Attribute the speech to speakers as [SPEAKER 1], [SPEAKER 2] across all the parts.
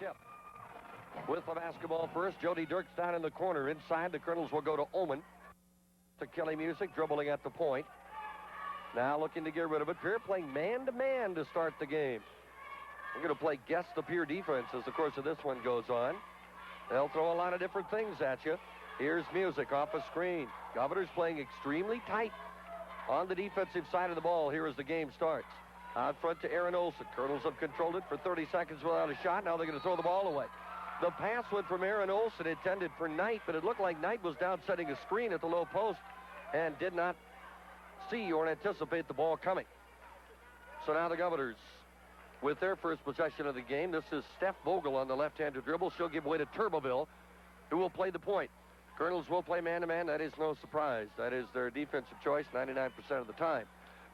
[SPEAKER 1] tip. With the basketball first, Jody Dirks down in the corner. Inside, the Colonels will go to Oman. To Kelly Music, dribbling at the point. Now looking to get rid of it. Pierre playing man-to-man to start the game. We're going to play guess the Pierre defense as the course of this one goes on. They'll throw a lot of different things at you. Here's Music off a screen. Governor's playing extremely tight on the defensive side of the ball here as the game starts. Out front to Aaron Olson. Colonels have controlled it for 30 seconds without a shot. Now they're going to throw the ball away. The pass went from Aaron Olson, intended for Knight, but it looked like Knight was down setting a screen at the low post and did not see or anticipate the ball coming. So now the Governors, with their first possession of the game, this is Steph Vogel on the left-handed dribble. She'll give way to Turbeville, who will play the point. Colonels will play man-to-man. That is no surprise. That is their defensive choice 99% of the time.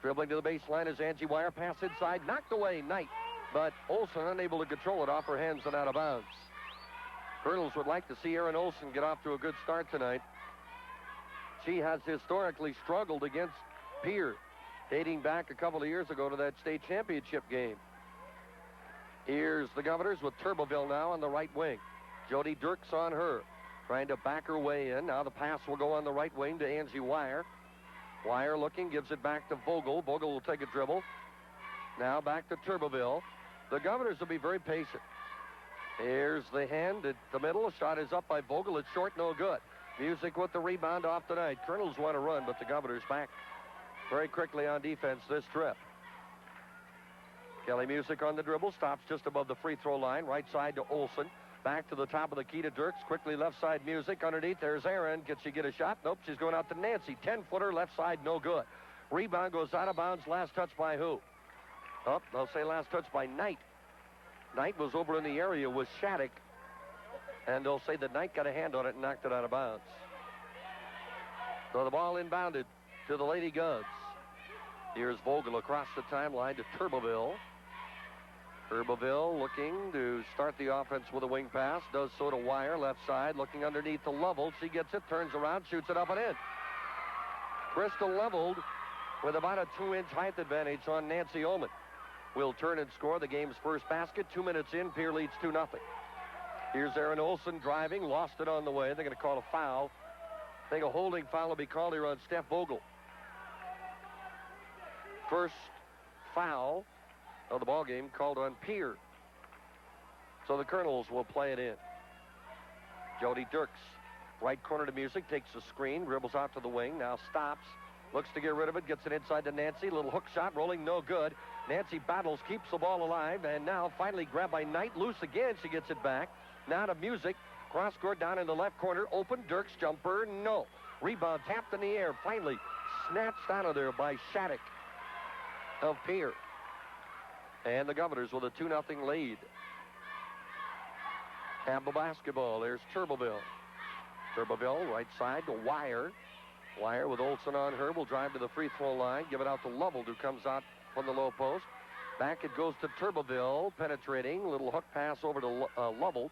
[SPEAKER 1] Dribbling to the baseline is Angie Wire. Pass inside, knocked away, Knight. But Olson unable to control it off her hands and out of bounds. Colonels would like to see Aaron Olson get off to a good start tonight. She has historically struggled against Pierre, dating back a couple of years ago to that state championship game. Here's the Governors with Turbeville now on the right wing. Jody Dirks on her, trying to back her way in. Now the pass will go on the right wing to Angie Wire. Wire looking, gives it back to Vogel. Vogel will take a dribble. Now back to Turbeville. The Governors will be very patient. Here's the hand at the middle. A shot is up by Vogel. It's short, no good. Music with the rebound off tonight. Colonels want to run, but the Governors back very quickly on defense this trip. Kelly Music on the dribble. Stops just above the free throw line. Right side to Olson. Back to the top of the key to Dirks. Quickly left side Music. Underneath, there's Aaron. Can she get a shot? Nope, she's going out to Nancy. 10-footer, left side, no good. Rebound goes out of bounds. Last touch by who? Oh, they'll say last touch by Knight. Knight was over in the area with Shattuck, and they'll say that Knight got a hand on it and knocked it out of bounds. So the ball inbounded to the Lady Govs. Here's Vogel across the timeline to Turbeville. Turbeville looking to start the offense with a wing pass. Does so to Wire, left side, looking underneath the level. She gets it, turns around, shoots it up and in. Crystal leveled with about a 2-inch height advantage on Nancy Oman. Will turn and score the game's first basket. 2 minutes in, Pierre leads 2-0. Here's Aaron Olson driving, lost it on the way. They're going to call a foul. I think a holding foul will be called here on Steph Vogel. First foul of the ball game called on Pierre. So the Colonels will play it in. Jody Dirks, right corner to Music, takes the screen, dribbles out to the wing, now stops. Looks to get rid of it, gets it inside to Nancy. Little hook shot, rolling, no good. Nancy battles, keeps the ball alive, and now finally grabbed by Knight. Loose again, she gets it back. Now to Music. Cross court down in the left corner. Open, Dirks jumper, no. Rebound tapped in the air, finally snatched out of there by Shattuck of Pierre. And the Governors with a 2-0 lead. Have the basketball. There's Turbeville. Turbeville, right side to Wire. Wire with Olson on her will drive to the free throw line. Give it out to Lovell, who comes out from the low post. Back it goes to Turbeville, penetrating. Little hook pass over to Lovell.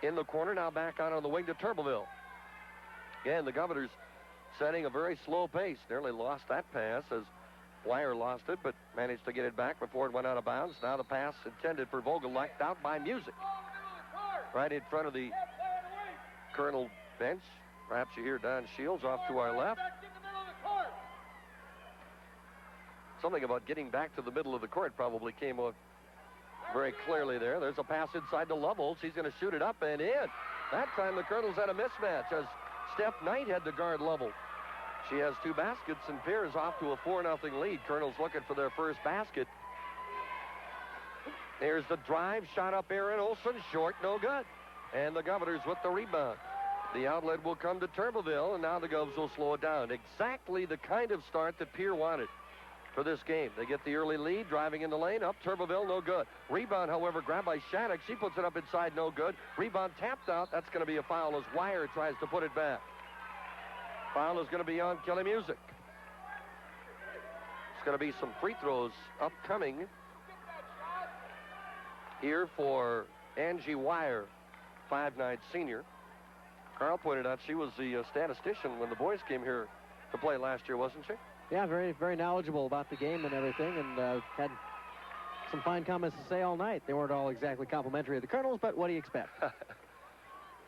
[SPEAKER 1] In the corner, now back out on the wing to Turbeville. Again, the Governors setting a very slow pace. Nearly lost that pass as Wire lost it, but managed to get it back before it went out of bounds. Now the pass intended for Vogel, knocked out by Music. Right in front of the Colonel bench. Perhaps you hear Don Shields off to our left. Something about getting back to the middle of the court probably came out very clearly there. There's a pass inside to Lovell. She's going to shoot it up and in. That time the Colonels had a mismatch as Steph Knight had to guard Lovell. She has 2 baskets, and Pierre is off to a 4-0 lead. Colonels looking for their first basket. There's the drive, shot up Aaron Olson, short, no good. And the Governors with the rebound. The outlet will come to Turbeville, and now the Govs will slow it down. Exactly the kind of start that Pierre wanted for this game. They get the early lead, driving in the lane, up Turbeville, no good. Rebound, however, grabbed by Shattuck. She puts it up inside, no good. Rebound tapped out. That's going to be a foul as Wire tries to put it back. Foul is going to be on Kelly Music. It's going to be some free throws upcoming here for Angie Wire, 5'9" senior. Carl pointed out she was the statistician when the boys came here to play last year, wasn't she?
[SPEAKER 2] Yeah, very, very knowledgeable about the game and everything, and had some fine comments to say all night. They weren't all exactly complimentary of the Colonels, but what do you expect?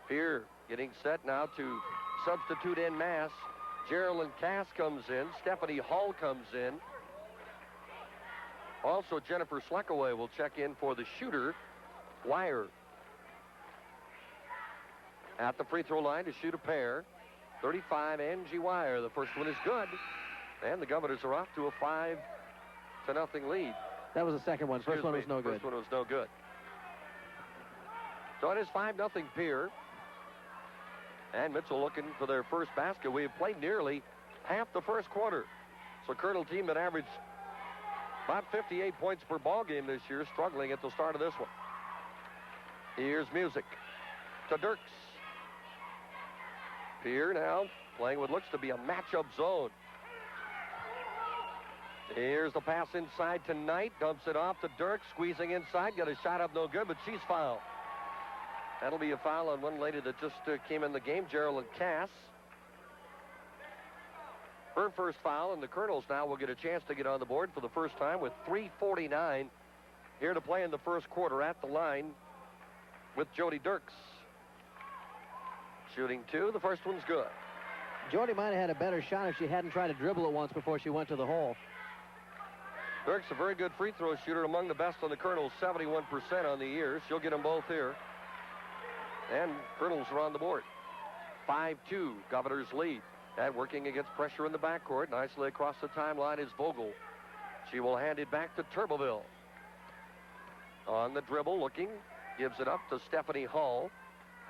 [SPEAKER 1] Pierre getting set now to substitute en masse. Geraldine Cass comes in. Stephanie Hall comes in. Also, Jennifer Schleckaway will check in for the shooter, Wire. At the free throw line to shoot a pair. 35, Angie Wire. The first one is good. And the Governors are off to a 5-0 lead.
[SPEAKER 2] That was the second one. First one was no good.
[SPEAKER 1] First one was no good. So it is 5-0 Pierre. And Mitchell looking for their first basket. We have played nearly half the first quarter. So Colonel team that averaged about 58 points per ball game this year, struggling at the start of this one. Here's music to Dirks. Pierre now playing what looks to be a matchup zone. Here's the pass inside to Knight. Dumps it off to Dirks. Squeezing inside. Got a shot up, no good, but she's fouled. That'll be a foul on one lady that just came in the game, Geraldine Cass. Her first foul, and the Colonels now will get a chance to get on the board for the first time with 3:49 here to play in the first quarter at the line with Jody Dirks. Shooting two. The first one's good.
[SPEAKER 2] Jody might have had a better shot if she hadn't tried to dribble it once before she went to the hole.
[SPEAKER 1] Dirks, a very good free throw shooter, among the best on the Colonels, 71% on the year. She'll get them both here. And Colonels are on the board. 5-2, Governors lead. And working against pressure in the backcourt, nicely across the timeline is Vogel. She will hand it back to Turbeville. On the dribble, looking, gives it up to Stephanie Hall.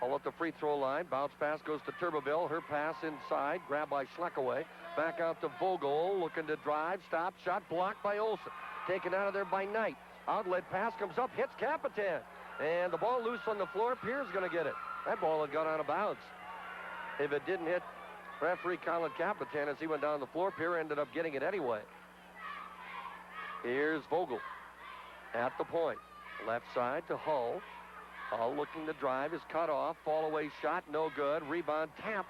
[SPEAKER 1] Hall at the free throw line. Bounce pass goes to Turbeville. Her pass inside, grabbed by Schleckaway. Back out to Vogel, looking to drive. Stop, shot blocked by Olsen. Taken out of there by Knight. Outlet pass comes up, hits Capitan. And the ball loose on the floor. Pierre's going to get it. That ball had gone out of bounds. If it didn't hit referee Colin Capitan as he went down the floor, Pierre ended up getting it anyway. Here's Vogel at the point. Left side to Hull. Hull looking to drive, is cut off. Fall away shot, no good. Rebound tapped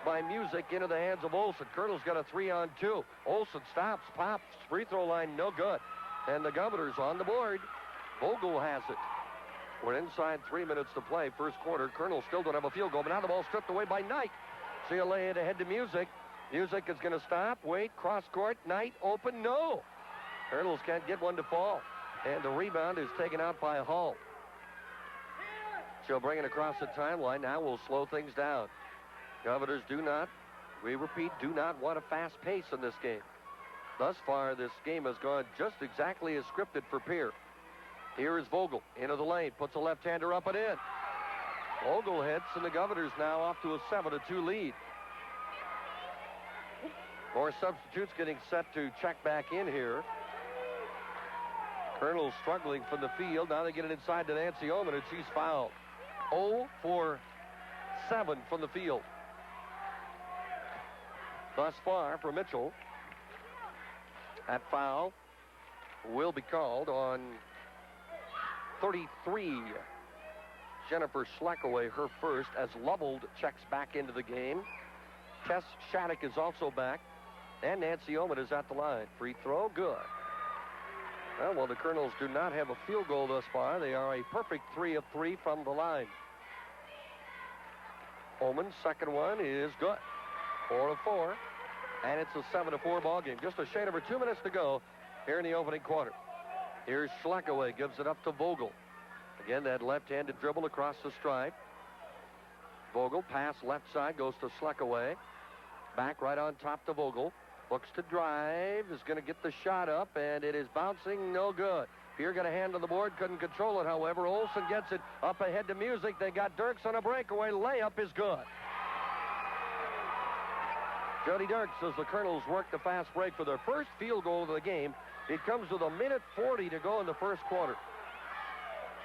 [SPEAKER 1] by Music into the hands of Olsen. Colonel's got a 3-on-2. Olsen stops, pops, free throw line, no good. And the Governors on the board. Vogel has it. We're inside 3 minutes to play. First quarter. Colonel still don't have a field goal, but now the ball stripped away by Knight. See a lay it ahead to Music. Music is going to stop, wait, cross court. Knight open, no. Colonels can't get one to fall. And the rebound is taken out by Hull. She'll bring it across the timeline. Now we'll slow things down. Governors do not, we repeat, do not want a fast pace in this game. Thus far, this game has gone just exactly as scripted for Pierre. Here is Vogel into the lane, puts a left-hander up and in. Vogel hits, and the Governors now off to a 7-2 lead. More substitutes getting set to check back in here. Colonel struggling from the field. Now they get it inside to Nancy Oman, and she's fouled. 0 for 7 from the field. Thus far for Mitchell. That foul will be called on 33. Jennifer Schleckaway, her first, as Lovell checks back into the game. Tess Shattuck is also back. And Nancy Oman is at the line. Free throw, good. Well, the Colonels do not have a field goal thus far. They are a perfect 3 of 3 from the line. Oman's second one is good. 4 of 4. And it's a 7-4 ball game. Just a shade over 2 minutes to go here in the opening quarter. Here's Schleckaway, gives it up to Vogel. Again, that left-handed dribble across the stripe. Vogel, pass left side, goes to Schleckaway. Back right on top to Vogel. Looks to drive, is going to get the shot up, and it is bouncing, no good. Pierre got a hand on the board, couldn't control it, however. Olsen gets it up ahead to Music. They got Dirks on a breakaway. Layup is good. Jody Dirks, as the Colonels work the fast break for their first field goal of the game. It comes with 1:40 to go in the first quarter.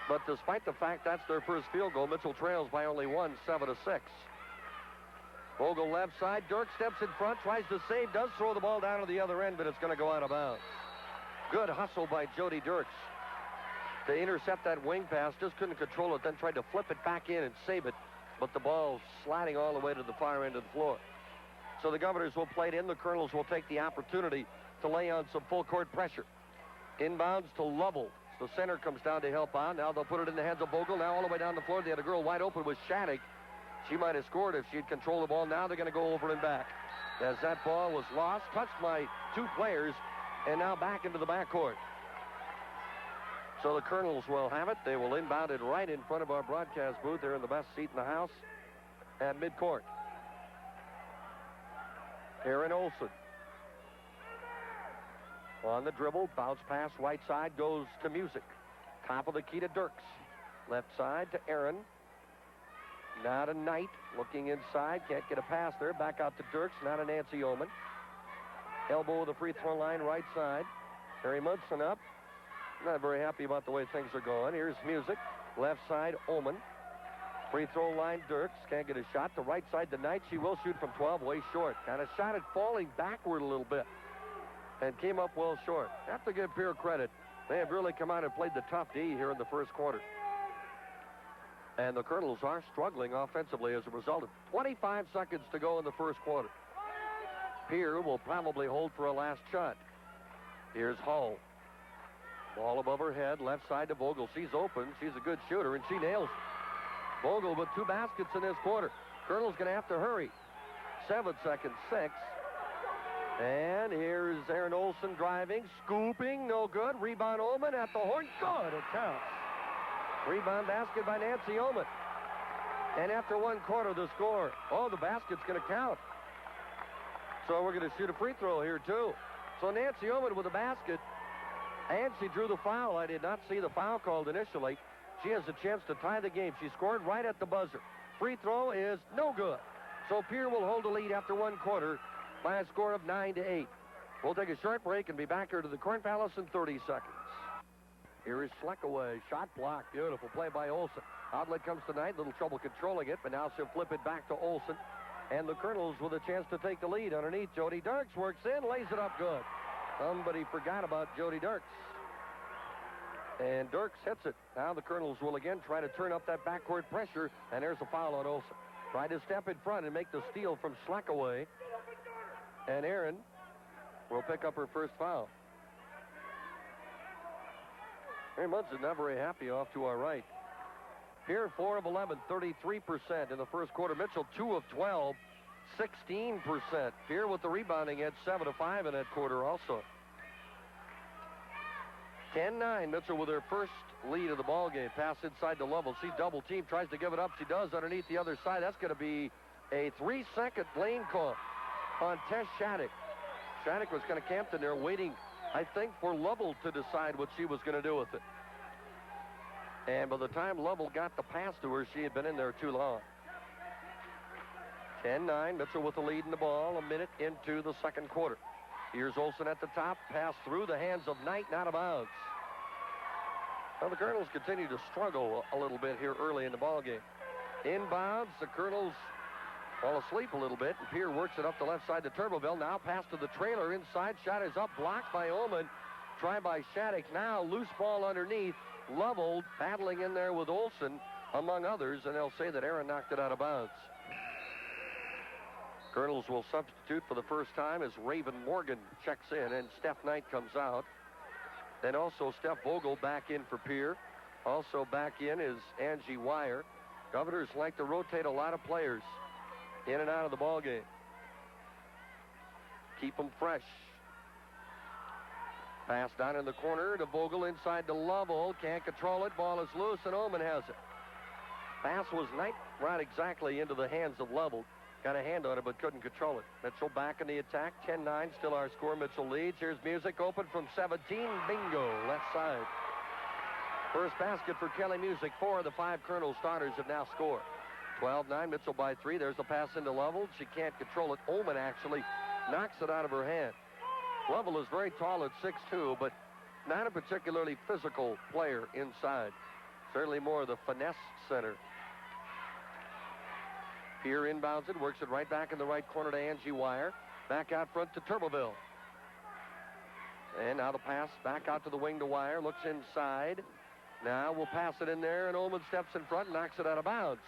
[SPEAKER 1] But despite the fact that's their first field goal, Mitchell trails by only 1, 7-6. Vogel left side. Dirk steps in front, tries to save, does throw the ball down to the other end, but it's going to go out of bounds. Good hustle by Jody Dirks to intercept that wing pass. Just couldn't control it, then tried to flip it back in and save it, but the ball sliding all the way to the far end of the floor. So the Governors will play it in. The Colonels will take the opportunity to lay on some full court pressure. Inbounds to Lovell. The center comes down to help out. Now they'll put it in the hands of Vogel. Now all the way down the floor. They had a girl wide open with Shattuck. She might have scored if she'd controlled the ball. Now they're going to go over and back. As that ball was lost, touched by two players, and now back into the backcourt. So the Colonels will have it. They will inbound it right in front of our broadcast booth. They're in the best seat in the house at midcourt. Aaron Olson. On the dribble, bounce pass right side, goes to Music. Top of the key to Dirks. Left side to Aaron. Now to Knight, looking inside, can't get a pass there. Back out to Dirks, now to Nancy Oman. Elbow of the free throw line, right side. Harry Munson up. Not very happy about the way things are going. Here's Music, left side, Oman. Free throw line, Dirks, can't get a shot. The right side to Knight, she will shoot from 12, way short. Kind of shot it falling backward a little bit. And came up well short. Have to give Pierre credit. They have really come out and played the tough D here in the first quarter. And the Colonels are struggling offensively as a result. 25 seconds to go in the first quarter. Pierre will probably hold for a last shot. Here's Hull. Ball above her head, left side to Vogel. She's open. She's a good shooter, and she nails it. Vogel with 2 baskets in this quarter. Colonel's going to have to hurry. 7 seconds, 6. And here's Aaron Olson driving, scooping, no good. Rebound Oman at the horn, good, it counts. Rebound basket by Nancy Oman. And after 1 quarter, the score. Oh, the basket's going to count. So we're going to shoot a free throw here, too. So Nancy Oman with a basket, and she drew the foul. I did not see the foul called initially. She has a chance to tie the game. She scored right at the buzzer. Free throw is no good. So Pierre will hold the lead after 1 quarter by a score of 9-8. We'll take a short break and be back here to the Corn Palace in 30 seconds. Here is Schleckaway. Shot block. Beautiful play by Olson. Outlet comes tonight. Little trouble controlling it, but now she'll flip it back to Olson. And the Colonels with a chance to take the lead underneath. Jody Dirks works in, lays it up good. Somebody forgot about Jody Dirks. And Dirks hits it. Now the Colonels will again try to turn up that backcourt pressure. And there's a foul on Olson. Try to step in front and make the steal from Schleckaway. And Aaron will pick up her first foul. Harry Munson not very happy off to our right. Pierre 4 of 11, 33% in the first quarter. Mitchell 2 of 12, 16%. Pierre with the rebounding at 7 of 5 in that quarter also. 10-9, Mitchell with her first lead of the ball game. Pass inside the level. She's double teamed, tries to give it up. She does underneath the other side. That's going to be a 3-second lane call on Tess Shattuck. Shattuck was kind of camped in there waiting, I think, for Lovell to decide what she was going to do with it. And by the time Lovell got the pass to her, she had been in there too long. 10-9, Mitchell with the lead in the ball, a minute into the second quarter. Here's Olson at the top, pass through the hands of Knight, and out of bounds. Well, the Colonels continue to struggle a little bit here early in the ball game. Inbounds, the Colonels fall asleep a little bit, and Pierre works it up the left side to Turbeville. Now pass to the trailer inside. Shot is up, blocked by Oman. Try by Shattuck. Now loose ball underneath. Leveled, battling in there with Olson, among others, and they'll say that Aaron knocked it out of bounds. Colonels will substitute for the first time as Raven Morgan checks in, and Steph Knight comes out. Then also Steph Vogel back in for Pierre. Also back in is Angie Wire. Governors like to rotate a lot of players in and out of the ball game. Keep them fresh. Pass down in the corner to Vogel inside to Lovell. Can't control it. Ball is loose, and Oman has it. Pass was right exactly into the hands of Lovell. Got a hand on it, but couldn't control it. Mitchell back in the attack. 10-9, still our score. Mitchell leads. Here's Music open from 17. Bingo, left side. First basket for Kelly Music. 4 of the 5 Colonel starters have now scored. 12-9, Mitchell by 3. There's the pass into Lovell. She can't control it. Oman actually knocks it out of her hand. Lovell is very tall at 6'2", but not a particularly physical player inside. Certainly more of the finesse center. Pierre inbounds it, works it right back in the right corner to Angie Wire. Back out front to Turbeville. And now the pass back out to the wing to Wire. Looks inside. Now we'll pass it in there, and Oman steps in front and knocks it out of bounds.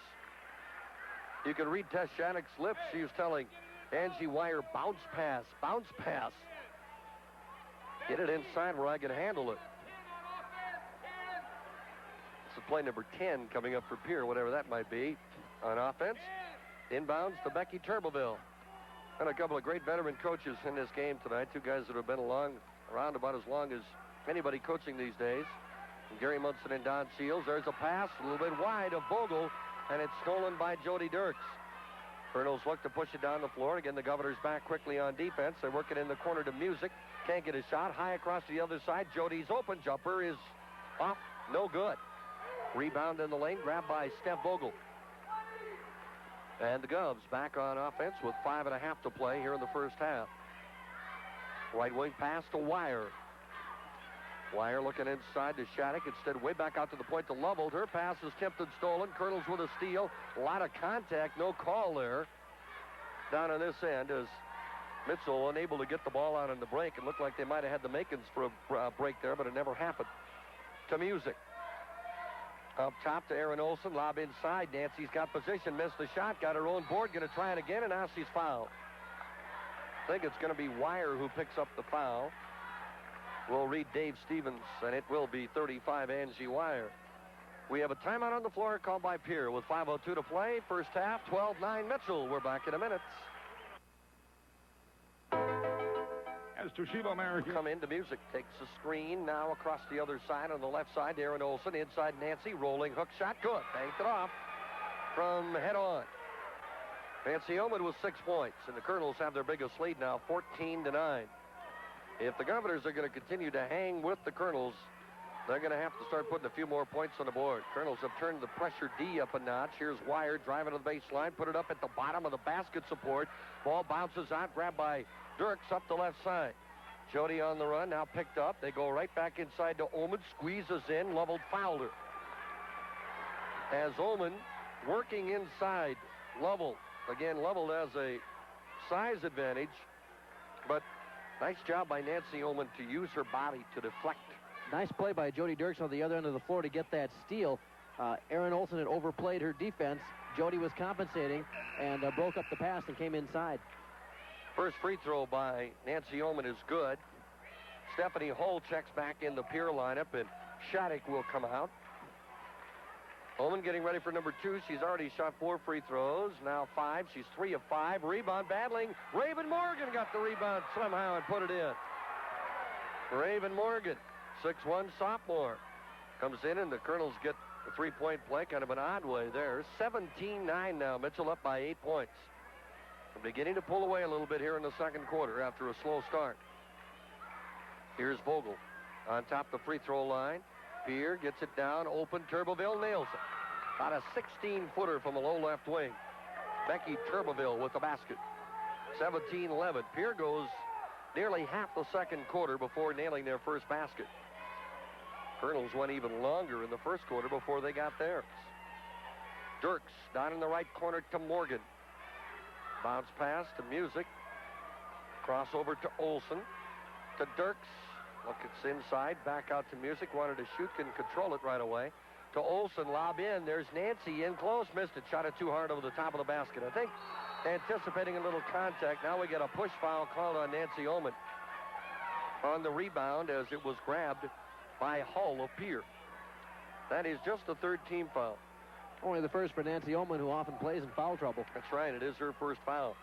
[SPEAKER 1] You can read Tess Shattuck's lips. She was telling Angie Wire, bounce pass, bounce pass. Get it inside where I can handle it. of play number 10 coming up for Pierre, whatever that might be. On offense, inbounds to Becky Turbeville. And a couple of great veteran coaches in this game tonight. Two guys that have been around about as long as anybody coaching these days. And Gary Munson and Don Seals. There's a pass a little bit wide of Vogel, and it's stolen by Jody Dirks. Colonels look to push it down the floor. Again, the Governor's back quickly on defense. They're working in the corner to Music. Can't get a shot. High across to the other side. Jody's open jumper is off. No good. Rebound in the lane. Grabbed by Steph Vogel. And the Govs back on offense with 5.5 to play here in the first half. Right wing pass to Wire. Wire looking inside to Shattuck. Instead, way back out to the point to Lovell. Her pass is tipped and stolen. Colonels with a steal. A lot of contact. No call there. Down on this end as Mitchell unable to get the ball out on the break. It looked like they might have had the makings for a break there, but it never happened. To Music. Up top to Aaron Olson. Lob inside. Nancy's got position. Missed the shot. Got her own board. Going to try it again, and now she's fouled. I think it's going to be Wire who picks up the foul. We'll read Dave Stevens, and it will be 35 Angie Wire. We have a timeout on the floor called by Pierre with 5:02 to play. First half, 12-9 Mitchell. We're back in a minute.
[SPEAKER 3] As Toshiba America
[SPEAKER 1] Come into Music, takes a screen now across the other side on the left side. Aaron Olson inside Nancy, rolling hook shot, good. Banked it off from head on. Nancy Oman with 6 points, and the Colonels have their biggest lead now, 14-9. If the Governors are going to continue to hang with the Colonels, they're going to have to start putting a few more points on the board. Colonels have turned the pressure D up a notch. Here's Wire driving to the baseline, put it up at the bottom of the basket support. Ball bounces out, grabbed by Dirks up the left side. Jody on the run, now picked up. They go right back inside to Oman, squeezes in, Lovell fouled her. As Oman working inside Lovell. Again, Lovell has a size advantage, but nice job by Nancy Oman to use her body to deflect.
[SPEAKER 2] Nice play by Jody Dirks on the other end of the floor to get that steal. Aaron Olson had overplayed her defense. Jody was compensating and broke up the pass and came inside.
[SPEAKER 1] First free throw by Nancy Oman is good. Stephanie Hull checks back in the Pierre lineup, and Shattuck will come out. Oman getting ready for number 2. She's already shot 4 free throws. Now 5. She's 3 of 5. Rebound battling. Raven Morgan got the rebound somehow and put it in. Raven Morgan, 6'1" sophomore. Comes in, and the Colonels get the three-point play. Kind of an odd way there. 17-9 now. Mitchell up by 8 points. They're beginning to pull away a little bit here in the second quarter after a slow start. Here's Vogel on top of the free throw line. Pierre gets it down, open. Turbeville nails it. About a 16-footer from the low left wing. Becky Turbeville with the basket. 17-11. Pierre goes nearly half the second quarter before nailing their first basket. Colonels went even longer in the first quarter before they got theirs. Dirks down in the right corner to Morgan. Bounce pass to Music. Crossover to Olson. To Dirks. Look, it's inside. Back out to Music. Wanted to shoot. Couldn't control it right away. To Olson. Lob in. There's Nancy in close. Missed it. Shot it too hard over the top of the basket. I think anticipating a little contact. Now we get a push foul called on Nancy Oman on the rebound as it was grabbed by Hull of Pierre. That is just the third team foul.
[SPEAKER 2] Only the first for Nancy Oman, who often plays in foul trouble.
[SPEAKER 1] That's right. It is her first foul.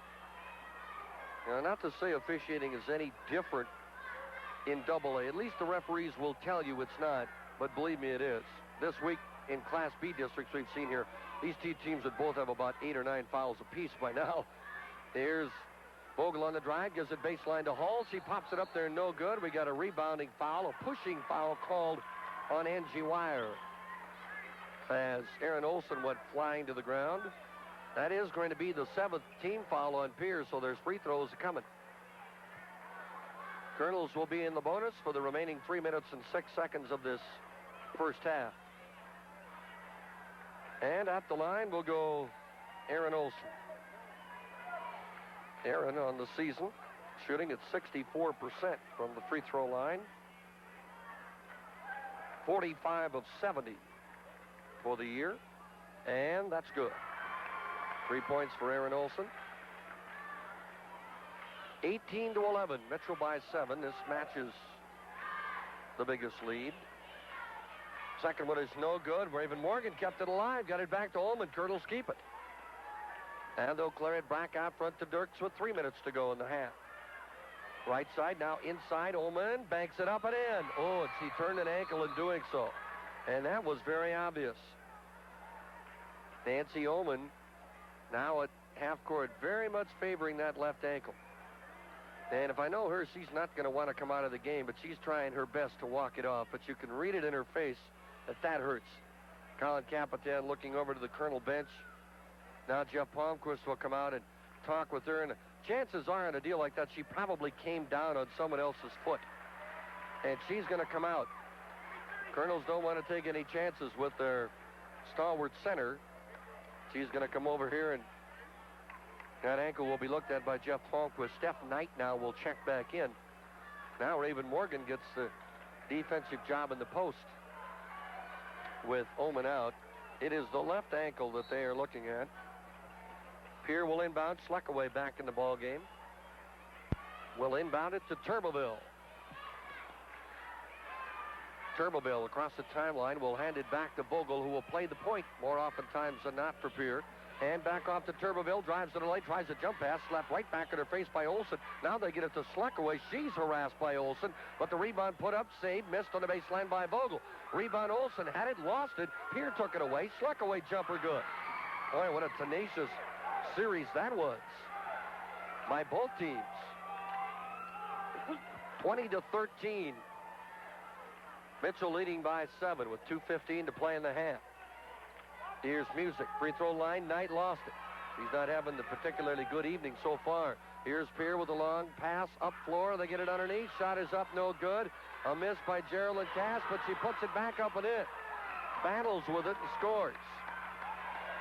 [SPEAKER 1] Now, not to say officiating is any different in Double-A. At least the referees will tell you it's not, but believe me, it is. This week in Class B districts we've seen here, these two teams would both have about 8 or 9 fouls apiece by now. Here's Vogel on the drive, gives it baseline to Hull. She pops it up there, no good. We got a rebounding foul, a pushing foul called on Angie Wire. As Aaron Olson went flying to the ground. That is going to be the 7th team foul on Pierce, so there's free throws coming. Colonels will be in the bonus for the remaining 3 minutes and 6 seconds of this first half. And at the line will go Aaron Olson. Aaron on the season shooting at 64% from the free throw line. 45 of 70 for the year, and that's good. 3 points for Aaron Olson. 18-11, Metro by 7. This matches the biggest lead. Second one is no good. Raven Morgan kept it alive. Got it back to Ullman. Colonels keep it. And they'll clear it back out front to Dirks with 3 minutes to go in the half. Right side now inside. Ullman banks it up and in. Oh, and she turned an ankle in doing so. And that was very obvious. Nancy Ullman now at half court, very much favoring that left ankle. And if I know her, she's not going to want to come out of the game, but she's trying her best to walk it off. But you can read it in her face that hurts. Colin Capitan looking over to the Colonel bench. Now Jeff Palmquist will come out and talk with her. And chances are on a deal like that, she probably came down on someone else's foot. And she's going to come out. Colonels don't want to take any chances with their stalwart center. She's going to come over here, and that ankle will be looked at by Jeff Palmquist. Steph Knight now will check back in. Now Raven Morgan gets the defensive job in the post with Ullman out. It is the left ankle that they are looking at. Pierre will inbound. Sleckaway back in the ball game. Will inbound it to Turbeville. Turbeville across the timeline will hand it back to Vogel, who will play the point more oftentimes than not for Pierre. And back off to Turbeville, drives to the lane, tries a jump pass, slapped right back in her face by Olsen. Now they get it to Sleckaway. She's harassed by Olsen, but the rebound put up, saved, missed on the baseline by Vogel. Rebound Olsen had it, lost it. Pierre took it away. Sleckaway jumper good. Boy, what a tenacious series that was by both teams. 20-13. Mitchell leading by 7 with 2:15 to play in the half. Here's Music. Free throw line. Knight lost it. He's not having the particularly good evening so far. Here's Pierre with a long pass up floor. They get it underneath. Shot is up, no good. A miss by Geraldine Cass, but she puts it back up and in. Battles with it and scores.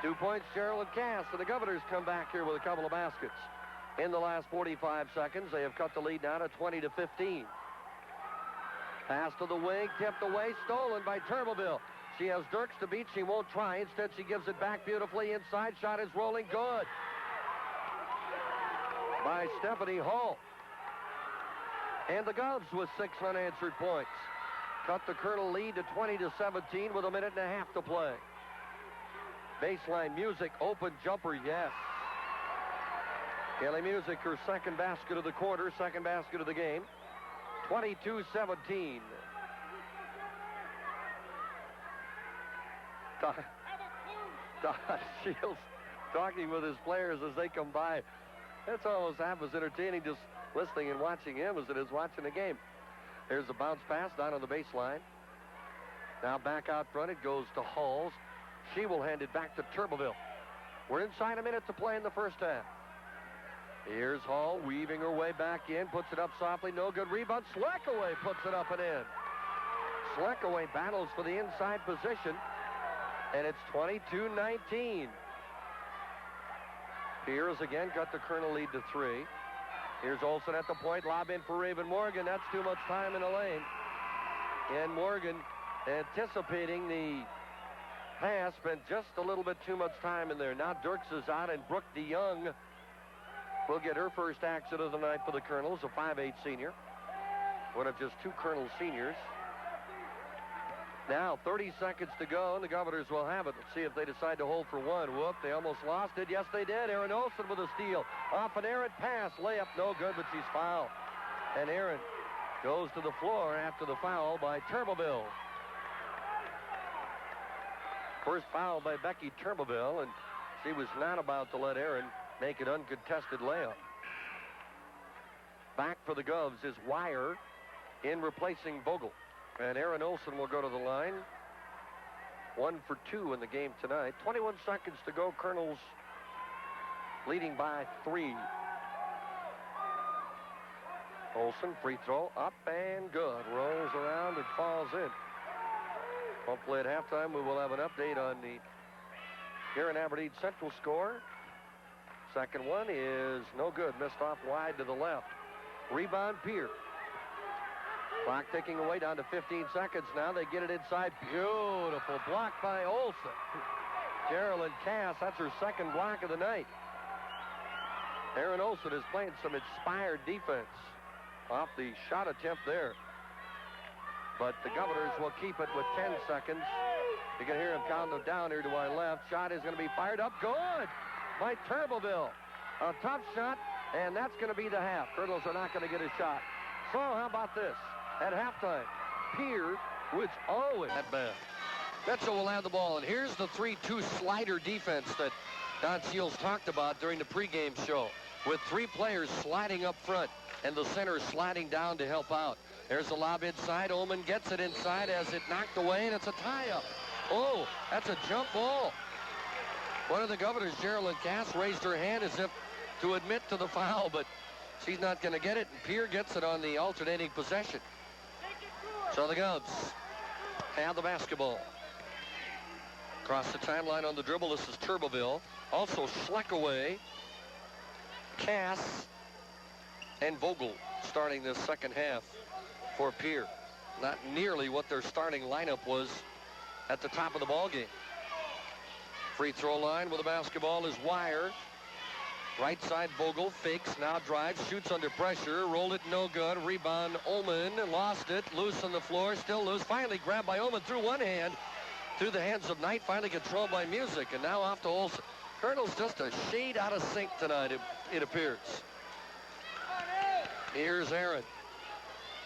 [SPEAKER 1] 2 points, Geraldine Cass. And the Governors come back here with a couple of baskets. In the last 45 seconds, they have cut the lead now to 20-15. Pass to the wing, tipped away, stolen by Turbeville. She has Dirks to beat. She won't try. Instead, she gives it back beautifully inside. Shot is rolling good by Stephanie Hall. And the Govs with 6 unanswered points. Cut the Colonel lead to 20-17 with a minute and a half to play. Baseline Music, open jumper, yes. Kelly Music, her second basket of the quarter, second basket of the game. 22-17. Todd Shields talking with his players as they come by. It's almost half as entertaining just listening and watching him as it is watching the game. There's a bounce pass down on the baseline. Now back out front, it goes to Halls. She will hand it back to Turbeville. We're inside a minute to play in the first half. Here's Hall weaving her way back in, puts it up softly, no good rebound. Sleckaway puts it up and in. Sleckaway battles for the inside position, and it's 22-19. Pierre has again got the Colonel lead to 3. Here's Olsen at the point, lob in for Raven Morgan. That's too much time in the lane. And Morgan, anticipating the pass, spent just a little bit too much time in there. Now Dirks is out, and Brooke DeYoung will get her first accident of the night for the Colonels, a 5'8 senior. One of just 2 Colonel seniors. Now 30 seconds to go, and the Governors will have it. Let's see if they decide to hold for one. Whoop, they almost lost it. Yes, they did. Erin Olsen with a steal. Off an errant pass. Layup, no good, but she's fouled. And Erin goes to the floor after the foul by Turbeville. First foul by Becky Turbeville, and she was not about to let Erin make an uncontested layup. Back for the Govs is Wire in replacing Vogel. And Erin Olsen will go to the line. 1 for 2 in the game tonight. 21 seconds to go. Colonels leading by 3. Olsen, free throw, up and good. Rolls around and falls in. Hopefully at halftime we will have an update on the here in Aberdeen Central score. Second one is no good. Missed off wide to the left. Rebound, Pierre. Clock ticking away down to 15 seconds now. They get it inside. Beautiful block by Olsen. Geraldine Cass, that's her second block of the night. Erin Olsen is playing some inspired defense off the shot attempt there. but the Governors will keep it with 10 seconds. You can hear him counting them down here to our left. Shot is going to be fired up. Good by Turbeville. A tough shot, and that's going to be the half. Colonels are not going to get a shot. So how about this? At halftime, Pierre, which always that bad. Metro will have the ball, and here's the 3-2 slider defense that Don Seals talked about during the pregame show, with 3 players sliding up front and the center sliding down to help out. There's the lob inside. Ullman gets it inside as it knocked away, and it's a tie-up. Oh, that's a jump ball. One of the Governors, Geraldine Cass, raised her hand as if to admit to the foul, but she's not going to get it, and Pierre gets it on the alternating possession. So the Govs have the basketball. Across the timeline on the dribble, this is Turbeville. Also Schleckaway, Cass, and Vogel starting this second half for Pierre. Not nearly what their starting lineup was at the top of the ball game. Free throw line with the basketball is Wire. Right side, Vogel fakes, now drives, shoots under pressure, rolled it, no good. Rebound, Ullman, lost it, loose on the floor, still loose. Finally grabbed by Ullman through one hand, through the hands of Knight, finally controlled by Music, and now off to Olsen. Colonel's just a shade out of sync tonight, it appears. Here's Aaron.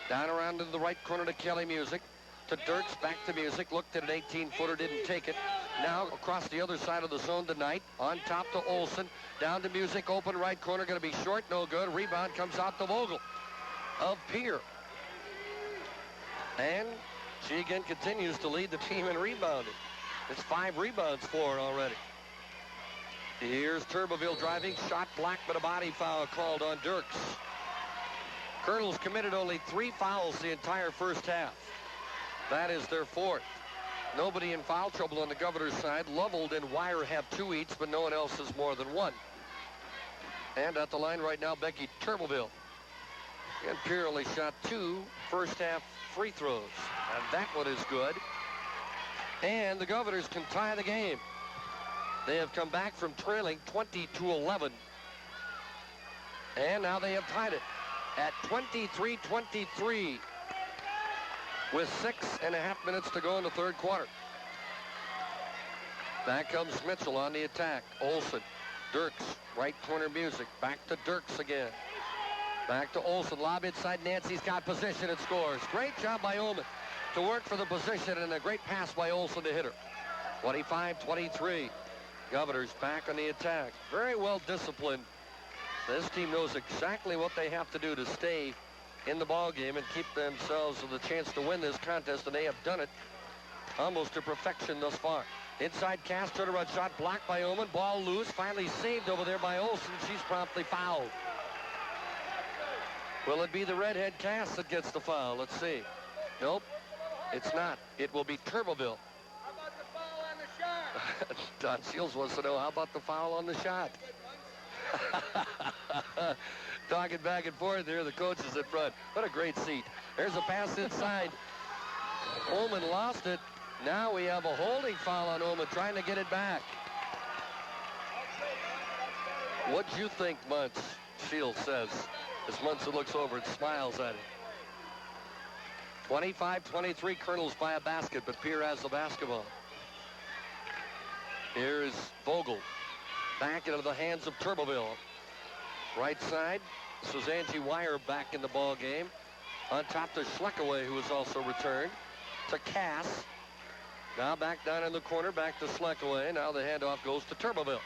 [SPEAKER 1] Down around to the right corner to Kelly Music. To Dirks, back to Music. Looked at an 18-footer, didn't take it. Now across the other side of the zone to Knight. On top to Olsen. Down to Music, open right corner, going to be short, no good. Rebound comes out to Vogel of Pierre. And she again continues to lead the team in rebounding. It's 5 rebounds for her already. Here's Turbeville driving, shot blocked, but a body foul called on Dirks. Colonels committed only 3 fouls the entire first half. That is their 4th. Nobody in foul trouble on the Governor's side. Lovell and Wire have 2 each, but no one else has more than 1. And at the line right now, Becky Turbeville. And Pierre only shot 2 first half free throws. And that one is good. And the Governors can tie the game. They have come back from trailing 20-11. And now they have tied it at 23-23 with 6.5 minutes to go in the third quarter. Back comes Mitchell on the attack. Olsen, Dirks, right corner Music. Back to Dirks again. Back to Olsen, lob inside. Nancy's got position and scores. Great job by Ullman to work for the position, and a great pass by Olsen to hit her. 25-23. Governors back on the attack. Very well disciplined. This team knows exactly what they have to do to stay in the ball game and keep themselves with a chance to win this contest, and they have done it almost to perfection thus far. Inside Cass, turnaround shot blocked by Ullman. Ball loose, finally saved over there by Olsen. She's promptly fouled. Will it be the redhead Cass that gets the foul? Let's see. Nope, it's not. It will be Turbeville.
[SPEAKER 4] How about the foul on the shot?
[SPEAKER 1] Don Seals wants to know, how about the foul on the shot? Talking back and forth here, the coach is in front. What a great seat. There's a pass inside. Ullman lost it. Now we have a holding foul on Ullman, trying to get it back. What'd you think, Muntz? Shields says, as Munson looks over and smiles at him. 25-23, Colonels by a basket, but Pierre has the basketball. Here's Vogel. Back into the hands of Turbeville. Right side, Suzanne Wire back in the ball game. On top to Schleckaway, who has also returned. To Cass. Now back down in the corner, back to Schleckaway. Now the handoff goes to Turbeville.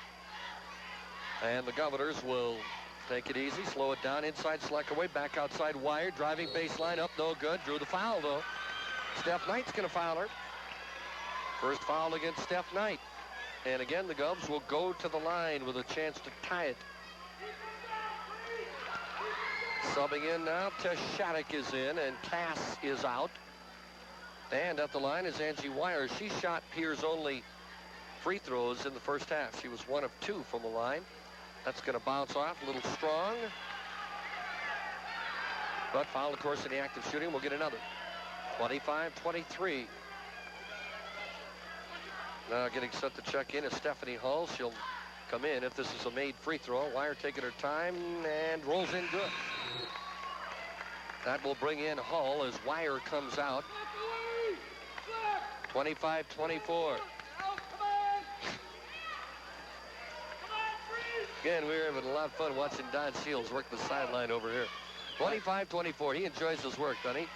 [SPEAKER 1] And the Governors will take it easy, slow it down. Inside Schleckaway, back outside Wire. Driving baseline up, no good. Drew the foul, though. Steph Knight's going to foul her. First foul against Steph Knight. And again, the Govs will go to the line with a chance to tie it. Subbing in now, Tess Shattuck is in, and Cass is out. And at the line is Angie Wire. She shot Pierre's only free throws in the first half. She was 1 of 2 from the line. That's going to bounce off, a little strong. But foul, of course, in the act of shooting. We'll get another. 25-23. Now getting set to check in is Stephanie Hull. She'll come in if this is a made free throw. Wire taking her time and rolls in good. That will bring in Hull as Wire comes out. 25-24. Again, we were having a lot of fun watching Don Shields work the sideline over here. 25-24. He enjoys his work, doesn't he?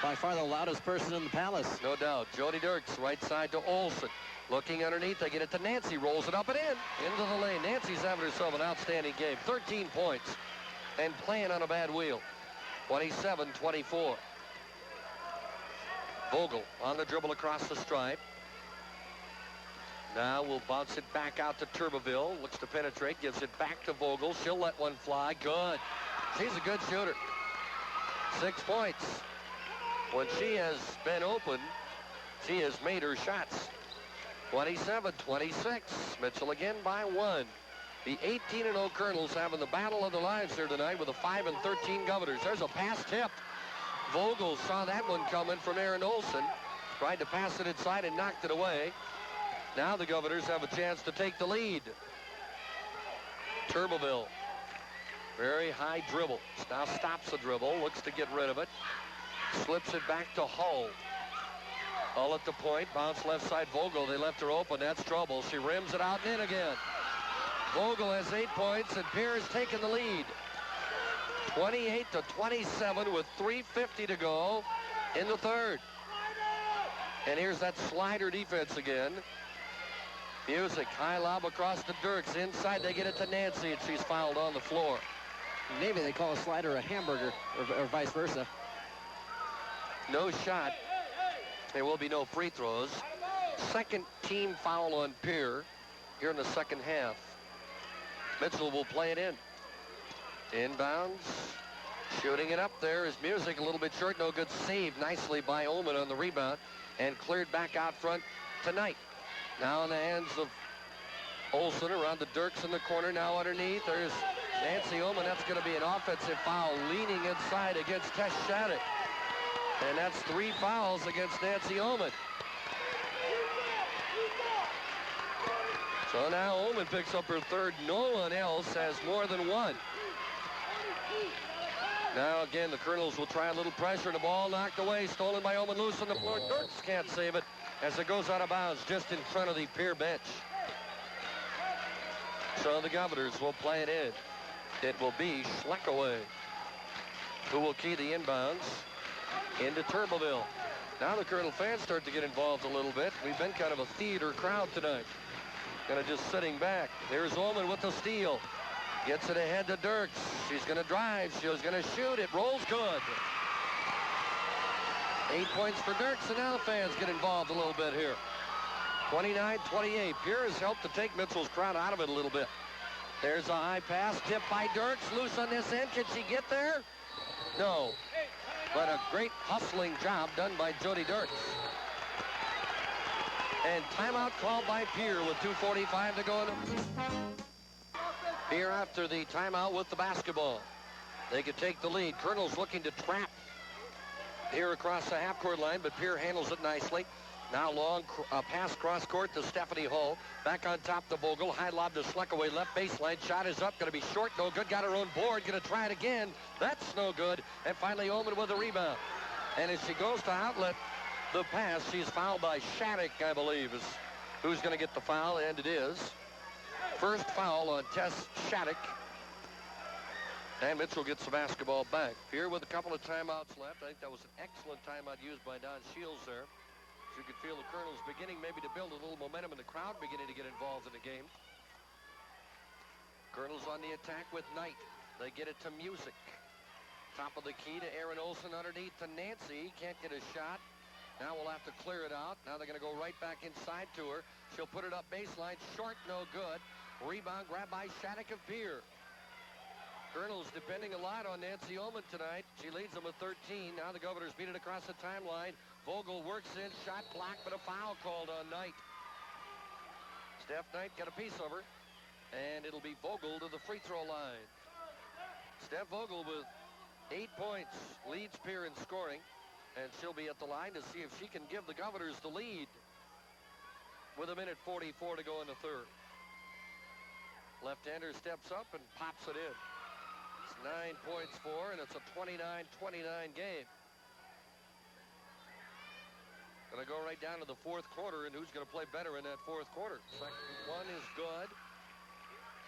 [SPEAKER 2] By far the loudest person in the Palace.
[SPEAKER 1] No doubt. Jody Dirks, right side to Olson. Looking underneath, they get it to Nancy. Rolls it up and in. Into the lane. Nancy's having herself an outstanding game. 13 points. And playing on a bad wheel. 27-24. Vogel on the dribble across the stripe. Now we'll bounce it back out to Turbeville. Looks to penetrate. Gives it back to Vogel. She'll let one fly. Good. She's a good shooter. 6 points. When she has been open, she has made her shots. 27-26. Mitchell again by 1. The 18-0 Colonels having the battle of their lives here tonight with the 5-13 Governors. There's a pass tip. Vogel saw that one coming from Aaron Olson. Tried to pass it inside and knocked it away. Now the Governors have a chance to take the lead. Turbeville. Very high dribble. Now stops the dribble. Looks to get rid of it. Slips it back to Hull. Hull at the point. Bounce left side. Vogel. They left her open. That's trouble. She rims it out and in again. Vogel has 8 points, and Pierre has taken the lead. 28-27 with 3:50 to go in the third. And here's that slider defense again. Music, high lob across to Dirks. Inside, they get it to Nancy, and she's fouled on the floor.
[SPEAKER 2] Maybe they call a slider a hamburger, or vice versa.
[SPEAKER 1] No shot. There will be no free throws. Second team foul on Pierre here in the second half. Mitchell will play it in. Inbounds. Shooting it up there is Music. A little bit short. No good. Saved nicely by Oman on the rebound. And cleared back out front tonight. Now in the hands of Olson around the Dirks in the corner. Now underneath. There's Nancy Oman. That's going to be an offensive foul. Leaning inside against Tess Shattuck. And that's 3 fouls against Nancy Oman. So now Oman picks up her third. No one else has more than 1. Now again, the Colonels will try a little pressure. The ball knocked away, stolen by Oman, loose on the floor. Dirks can't save it as it goes out of bounds just in front of the Pierre bench. So the Governors will play it in. It will be Schleckaway who will key the inbounds into Turbeville. Now the Colonel fans start to get involved a little bit. We've been kind of a theater crowd tonight. Kind of just sitting back. There's Oman with the steal. Gets it ahead to Dirks. She's going to drive. She's going to shoot. It rolls good. 8 points for Dirks, and now the fans get involved a little bit here. 29-28. Pierre has helped to take Mitchell's crowd out of it a little bit. There's a high pass. Tipped by Dirks. Loose on this end. Can she get there? No. But a great hustling job done by Jody Dirks. And timeout called by Pierre with 2:45 to go. Pierre after the timeout with the basketball. They could take the lead. Colonel's looking to trap here across the half-court line, but Pierre handles it nicely. Now long pass cross-court to Stephanie Hull. Back on top to Vogel. High lob to Schleckaway. Left baseline. Shot is up. Going to be short. No good. Got her own board. Going to try it again. That's no good. And finally Oman with a rebound. And as she goes to outlet the pass, she's fouled by Shattuck, I believe, is who's going to get the foul, and it is. First foul on Tess Shattuck. And Mitchell gets the basketball back. Pierre with a couple of timeouts left. I think that was an excellent timeout used by Don Shields there. You could feel the Colonels beginning maybe to build a little momentum and the crowd beginning to get involved in the game. Colonels on the attack with Knight. They get it to Music. Top of the key to Aaron Olson underneath to Nancy. Can't get a shot. Now we'll have to clear it out. Now they're going to go right back inside to her. She'll put it up baseline. Short, no good. Rebound grabbed by Shattuck of Pierre. Colonels depending a lot on Nancy Oman tonight. She leads them with 13. Now the Governors beat it across the timeline. Vogel works in, shot blocked, but a foul called on Knight. Steph Knight got a piece of her, and it'll be Vogel to the free throw line. Steph Vogel with 8 points, leads Pierre in scoring, and she'll be at the line to see if she can give the Governors the lead with 1:44 to go in the third. Left-hander steps up and pops it in. 9 points for, and it's a 29-29 game. Going to go right down to the fourth quarter, and who's going to play better in that fourth quarter? Second one is good.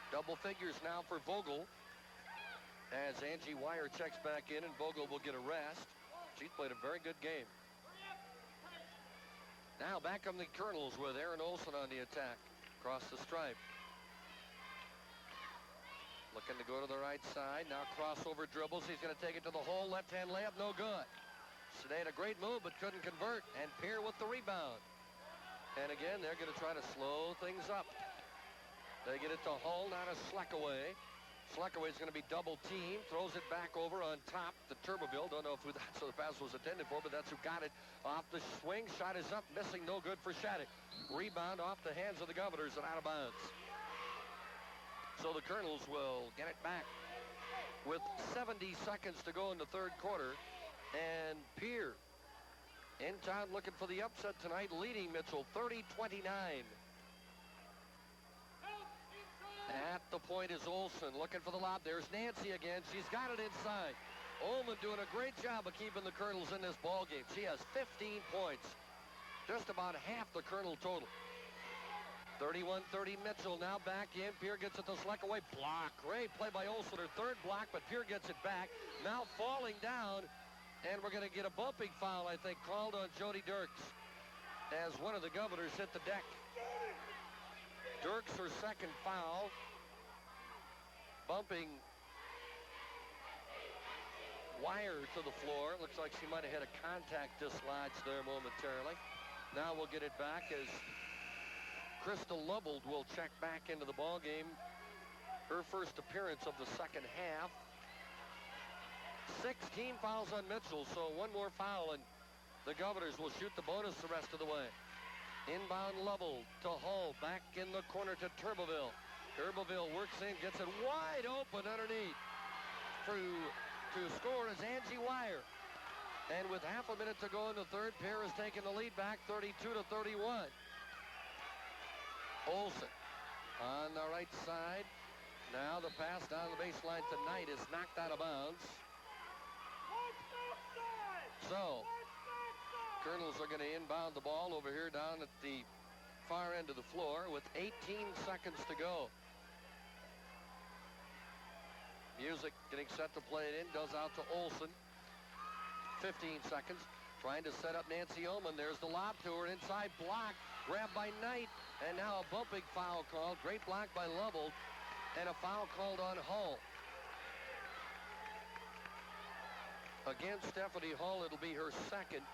[SPEAKER 1] Double figures now for Vogel. As Angie Wire checks back in, and Vogel will get a rest. She's played a very good game. Now back on the Colonels with Aaron Olson on the attack. Across the stripe. Looking to go to the right side. Now crossover dribbles. He's going to take it to the hole. Left-hand layup, no good. Sinead, a great move, but couldn't convert. And Pierre with the rebound. And again, they're going to try to slow things up. They get it to Hull, not a Slackaway. Slackaway's going to be double-teamed. Throws it back over on top to Turbeville. Don't know if that's what the pass was intended for, but that's who got it. Off the swing. Shot is up. Missing. No good for Shattuck. Rebound off the hands of the Governors and out of bounds. So the Colonels will get it back with 70 seconds to go in the third quarter. And Pierre in town looking for the upset tonight, leading Mitchell 30-29. At the point is Olson looking for the lob. There's Nancy again. She's got it inside. Ullman doing a great job of keeping the Colonels in this ball game. She has 15 points. Just about half the Colonel total. 31-30 Mitchell now back in. Pierre gets it to Slackaway. Block. Great play by Olson. Her third block, but Pierre gets it back. Now falling down. And we're going to get a bumping foul, I think, called on Jody Dirks as one of the Governors hit the deck. Dirks, her second foul. Bumping Wire to the floor. Looks like she might have had a contact dislodge there momentarily. Now we'll get it back as Crystal Lubbold will check back into the ball game. Her first appearance of the second half. 16 fouls on Mitchell, so one more foul, and the Governors will shoot the bonus the rest of the way. Inbound Lubbold to Hull, back in the corner to Turbeville. Turbeville works in, gets it wide open underneath. To score is Angie Wire. And with half a minute to go in the third, Pierre has taken the lead back 32-31. Olson on the right side. Now the pass down the baseline to Knight is knocked out of bounds. So, Colonels are going to inbound the ball over here down at the far end of the floor with 18 seconds to go. Music getting set to play it in, goes out to Olson. 15 seconds, trying to set up Nancy Ullman. There's the lob to her, inside block, grabbed by Knight, and now a bumping foul called. Great block by Lubbold, and a foul called on Hull. Against Stephanie Hull, it'll be her second.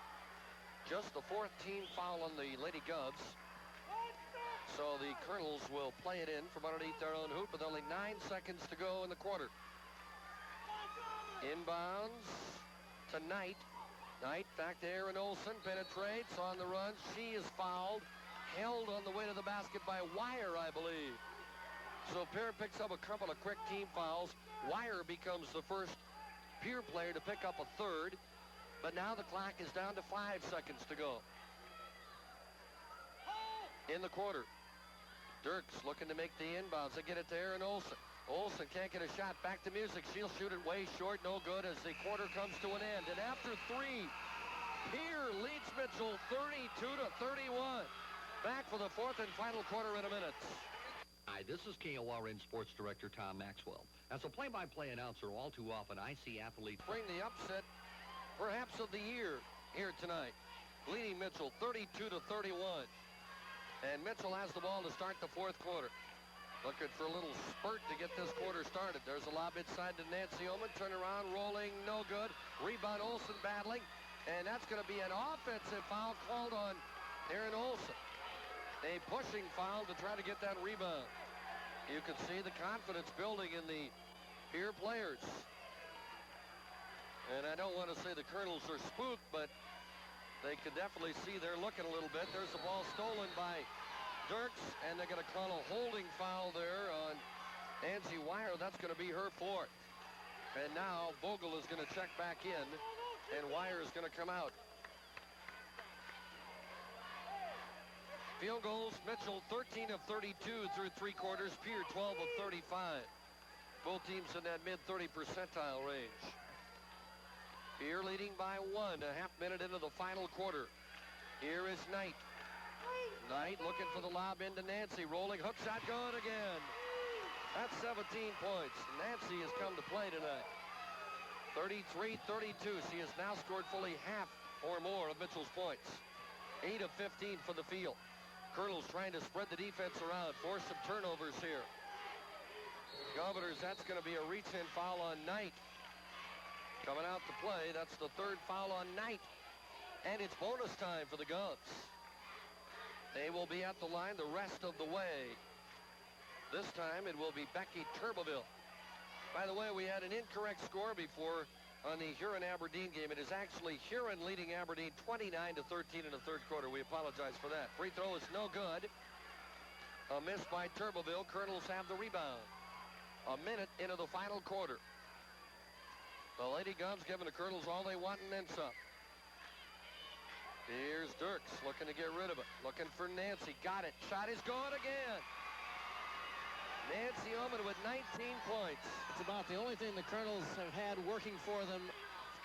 [SPEAKER 1] Just the fourth team foul on the Lady Govs. So the Colonels will play it in from underneath their own hoop with only 9 seconds to go in the quarter. Inbounds to Knight. Knight back to Aaron Olson, penetrates on the run. She is fouled, held on the way to the basket by Wire, I believe. So Pierre picks up a couple of quick team fouls. Wire becomes the first Pierre player to pick up a third, but now the clock is down to 5 seconds to go in the quarter. Dirks looking to make the inbounds. They get it to Aaron Olson. Olson can't get a shot. Back to Music. She'll shoot it way short. No good as the quarter comes to an end. And after 3, Pierre leads Mitchell 32-31. Back for the fourth and final quarter in a minute.
[SPEAKER 5] Hi, this is KORN Sports Director Tom Maxwell. As a play-by-play announcer, all too often I see athletes
[SPEAKER 1] bring the upset, perhaps of the year, here tonight. Leading Mitchell 32-31. And Mitchell has the ball to start the fourth quarter. Looking for a little spurt to get this quarter started. There's a lob inside to Nancy Ullman. Turn around, rolling, no good. Rebound, Olson battling. And that's going to be an offensive foul called on Aaron Olson. A pushing foul to try to get that rebound. You can see the confidence building in the Pierre players. And I don't want to say the Colonels are spooked, but they can definitely see they're looking a little bit. There's the ball stolen by Dirks, and they're going to call a holding foul there on Angie Wire. That's going to be her fourth. And now Vogel is going to check back in, and Wire is going to come out. Field goals, Mitchell 13 of 32 through 3 quarters. Pierre 12 of 35. Both teams in that mid-30 percentile range. Pierre leading by 1, a half minute into the final quarter. Here is Knight. Knight looking for the lob into Nancy. Rolling hook shot, good again. That's 17 points. Nancy has come to play tonight. 33-32. She has now scored fully half or more of Mitchell's points. 8 of 15 for the field. Colonel's trying to spread the defense around, force some turnovers here. Governors, that's going to be a reach-in foul on Knight. Coming out to play, that's the third foul on Knight. And it's bonus time for the Govs. They will be at the line the rest of the way. This time it will be Becky Turbeville. By the way, we had an incorrect score before on the Huron-Aberdeen game. It is actually Huron leading Aberdeen 29-13 in the third quarter. We apologize for that. Free throw is no good. A miss by Turbeville. Colonels have the rebound. A minute into the final quarter. The Lady Govs giving the Colonels all they want and then some. Here's Dirks looking to get rid of it. Looking for Nancy. Got it. Shot is gone again. Nancy Oman with 19 points.
[SPEAKER 2] It's about the only thing the Colonels have had working for them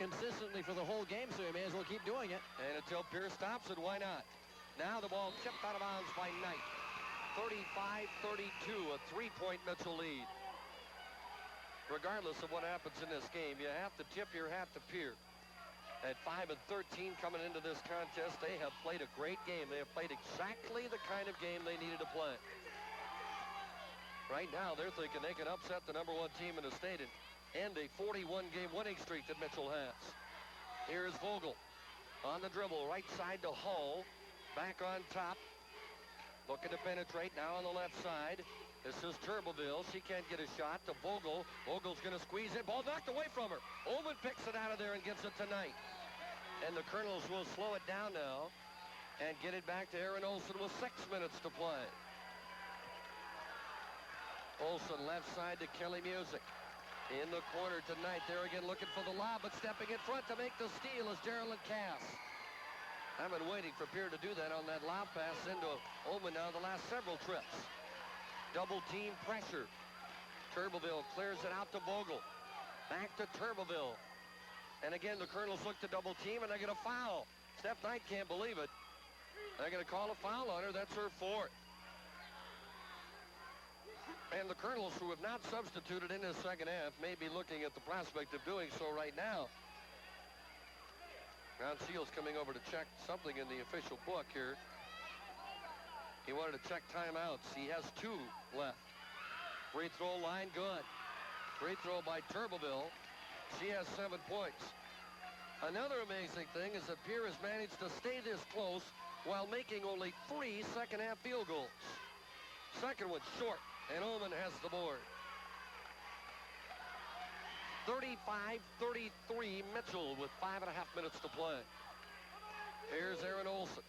[SPEAKER 2] consistently for the whole game, so you may as well keep doing it.
[SPEAKER 1] And until Pierce stops it, why not? Now the ball tipped out of bounds by Knight. 35-32, a three-point Mitchell lead. Regardless of what happens in this game, you have to tip your hat to Pierre. At 5 and 13 coming into this contest, they have played a great game. They have played exactly the kind of game they needed to play. Right now, they're thinking they can upset the number 1 team in the state and end a 41-game winning streak that Mitchell has. Here's Vogel on the dribble, right side to Hull. Back on top. Looking to penetrate now on the left side. This is Turbeville. She can't get a shot to Vogel. Vogel's going to squeeze it. Ball knocked away from her. Ullman picks it out of there and gives it to Knight. And the Colonels will slow it down now and get it back to Aaron Olson with 6 minutes to play. Olson left side to Kelly Music. In the corner tonight. There again looking for the lob, but stepping in front to make the steal is Geraldine Cass. I've been waiting for Pierre to do that on that lob pass into Ullman now the last several trips. Double team pressure. Turbeville clears it out to Vogel. Back to Turbeville. And again, the Colonels look to double team, and they get a foul. Steph Knight can't believe it. They're going to call a foul on her. That's her fourth. And the Colonels, who have not substituted in this second half, may be looking at the prospect of doing so right now. Ron Seals coming over to check something in the official book here. He wanted to check timeouts. He has 2 left. Free throw line, good. Free throw by Turbeville. She has 7 points. Another amazing thing is that Pierre has managed to stay this close while making only 3 second-half field goals. Second one short, and Ullman has the board. 35-33, Mitchell with 5.5 minutes to play. Here's Aaron Olson.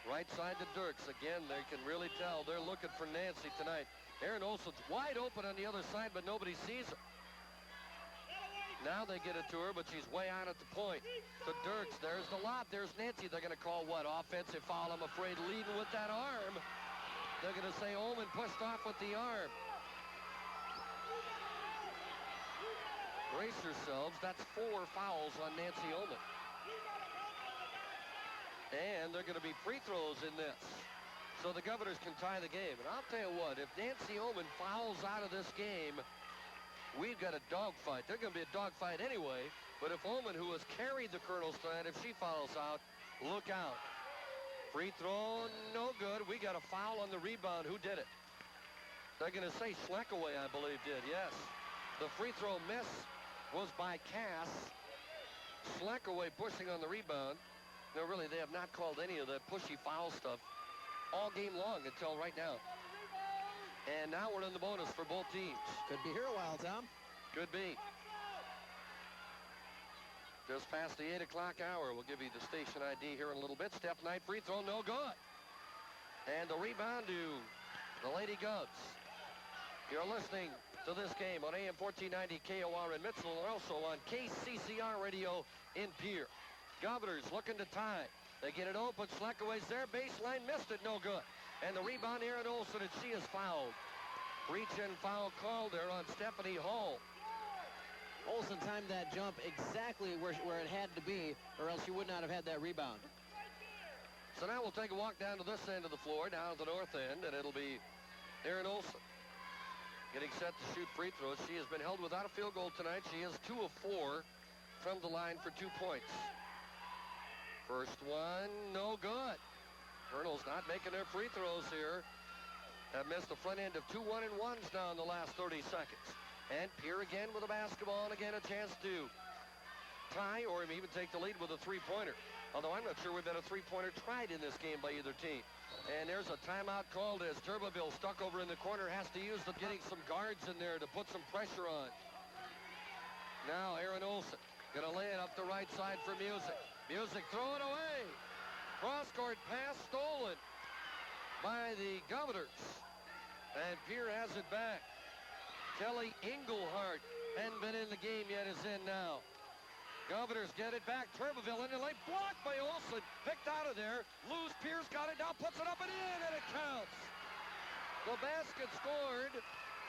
[SPEAKER 1] Right side to Dirks. Again, they can really tell they're looking for Nancy tonight. Aaron Olson's wide open on the other side, but nobody sees her. Now they get it to her, but she's way out at the point. To Dirks, there's the lob. There's Nancy. They're going to call what? Offensive foul, I'm afraid, leading with that arm. They're going to say Ullman pushed off with the arm. Brace yourselves. That's 4 fouls on Nancy Ullman. And they're going to be free throws in this. So the Governors can tie the game. And I'll tell you what, if Nancy Ullman fouls out of this game, we've got a dogfight. There's going to be a dogfight anyway. But if Ullman, who has carried the Colonels tonight, if she fouls out, look out. Free throw, no good. We got a foul on the rebound. Who did it? They're going to say Schleckaway, I believe, did. Yes. The free throw miss was by Cass. Schleckaway pushing on the rebound. No, really, they have not called any of that pushy foul stuff all game long until right now. And now we're in the bonus for both teams.
[SPEAKER 2] Could be here a while, Tom.
[SPEAKER 1] Could be. Just past the 8 o'clock hour. We'll give you the station ID here in a little bit. Steph Knight free throw, no good. And the rebound to the Lady Govs. You're listening to this game on AM 1490 KOR in Mitchell and also on KCCR radio in Pierre. Governors looking to tie. They get it open. Schleckaway's there. Baseline missed it. No good. And the rebound, Aaron Olson, and she is fouled. Reach-in foul called there on Stephanie Hall.
[SPEAKER 2] Olsen timed that jump exactly where it had to be, or else she would not have had that rebound.
[SPEAKER 1] So now we'll take a walk down to this end of the floor, down to the north end, and it'll be Erin Olsen getting set to shoot free throws. She has been held without a field goal tonight. She is 2 of 4 from the line for 2 points. First one, no good. Colonels not making their free throws here. Have missed the front end of 2 1-and-1s now in the last 30 seconds. And Pierre again with a basketball, and again a chance to tie or even take the lead with a three-pointer. Although I'm not sure we've had a three-pointer tried in this game by either team. And there's a timeout called as Turbeville, stuck over in the corner, has to use getting some guards in there to put some pressure on. Now Erin Olsen going to lay it up the right side for Music. Music throw it away. Cross-court pass stolen by the Governors. And Pierre has it back. Kelly Engelhardt hadn't been in the game yet, is in now. Governors get it back. Turbeville in the lane. Blocked by Olsen. Picked out of there. Loose. Pierce got it down. Puts it up and in. And it counts. The basket scored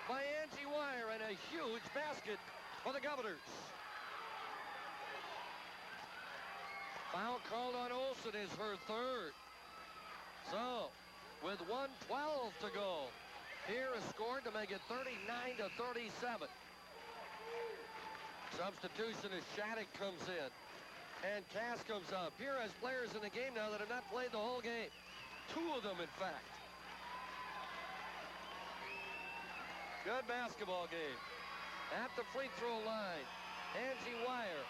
[SPEAKER 1] by Angie Wire. And a huge basket for the Governors. Foul called on Olsen is her third. So, with 1:12 to go, Pierre has scored to make it 39-37. Substitution as Shattuck comes in. And Cass comes out. Pierre has players in the game now that have not played the whole game. 2 of them, in fact. Good basketball game. At the free throw line, Angie Wire.